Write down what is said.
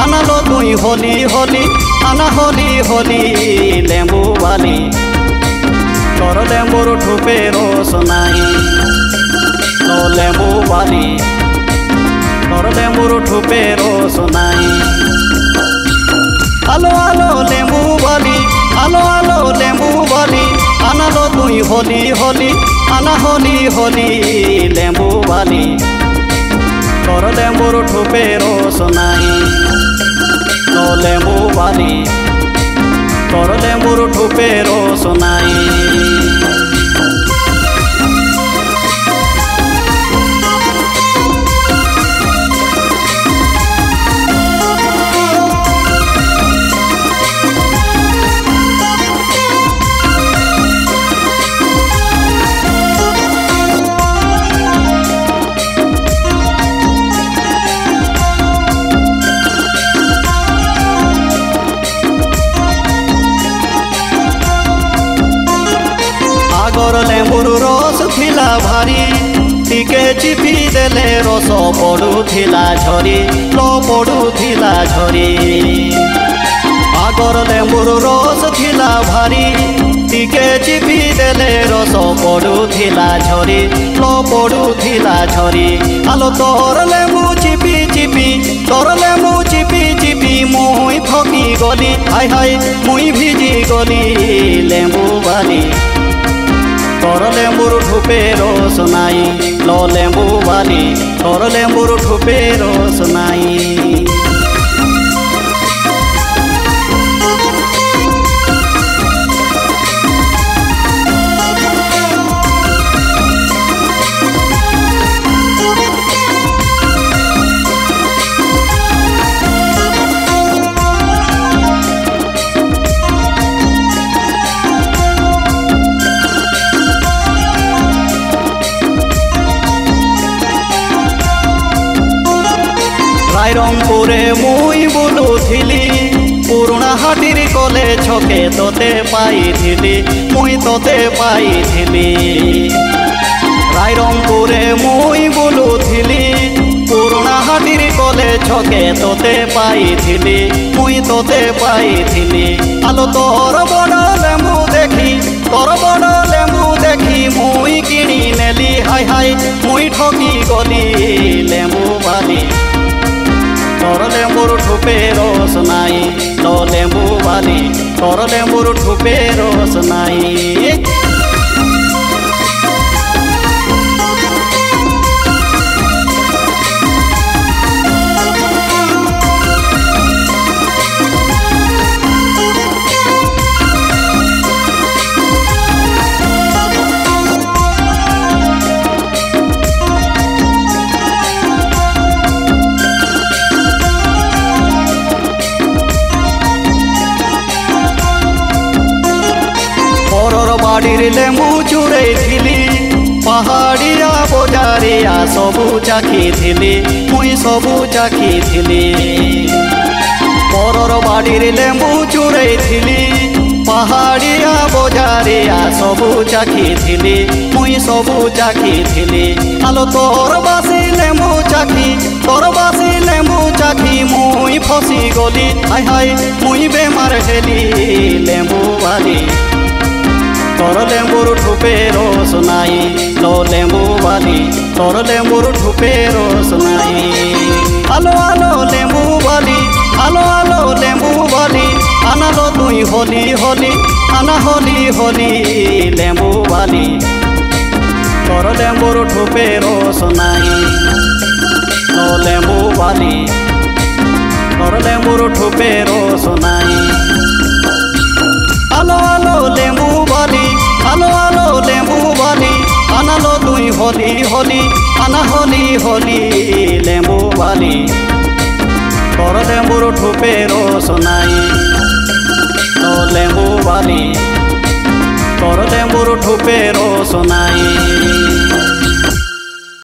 আনালো তুই হলি হলি আনা হলি হলি লেম্বু বালি তোর লেম্বুর ঠোপে রস নাই ও লেম্বু বালি তোর লেম্বুর ঠোপে রস নাই আলো আলো লেম্বু বালি আলো আলো লেম্বু বালি আনালো তুই হলি হলি আনা হলি হলি লেম্বু বালি তোর লেম্বুর ঠোপে রস নাই ও লেম্বু বালি তোর লেম্বুর ঠোপে রস নাই লেম্বুর রস থিলা ভারি টিকে চিপি দেলে রস পড়ুথিলা ঝরি লো পড়ুথিলা ঝরি আগর লেম্বুর রস থিলা ভারি টিকে চিপি দেলে রস পড়ুথিলা ঝরি লো পড়ুথিলা ঝরি আলো তোর লেম্বু চিপি চিপি তোর লেম্বু চিপি চিপি মুই থকি গলি হাই হাই মুই ভিজি গলি লেম্বু বালি তোর লেম্বুর ঠোপে রস নাই লো লেম্বু বালি তোর লেম্বুর ঠোপে রস নাই রায়রংপুরে মুই বুলুথিলি পুরুণা হাটির কলে ছকে তোতে পাইথিলি মুই তোতে পাইথিলি রায়রংপুরে মুই বুলুথিলি পুরুণা হাটির কলে ছকে তোতে পাইথিলি মুই তোতে পাইথিলি আলো তোর বড় লেম্বু দেখি তোর বড় লেম্বু দেখি মুই কিনি নেলি হাই হাই মুই ঠকি গলি লেম্বু বালি তোর লেম্বুর ঠোপে রস নাই লো লেম্বু বালি তোর লেম্বুর ঠোপে রস নাই বাড়ির লেম্বু চুরাইথিলি পাহাড়িয়া বজারিয়া সবু চাখিথিলি মুই সবু চাখিথিলি পরর বাড়ির লেম্বু চুরাইথিলি পাহাড়িয়া বজারিয়া সবু চাখিথিলি মুই সবু চাখিথিলি আলো তোর বাসি লেম্বু চাখি তোর বাসি লেম্বু চাখি মুই ফসি গলি হাই হাই মুই বেমার হেলি লেম্বু বালি তোর লেম্বুর ঠোপে রস নাই লো লেম্বু বালি তোর লেম্বুর ঠোপে রস নাই আলো আলো লেম্বু বালি আলো আলো লেম্বু বালি আনালো তুই হলি হলি আনা হলি হলি লেম্বু বালি তোর লেম্বুর ঠোপে রস নাই লো লেম্বু বালি তোর লেম্বুর ঠোপে রস নাই আলো আলো লেম্বু বালি আলো আলো লেম্বু বালি আনালো তুই হলি হলি আনা হলি হলি লেম্বু বালি তোর লেম্বুর ঠোপে রস নাই ও লেম্বু বালি তোর লেম্বুর ঠোপে রস নাই।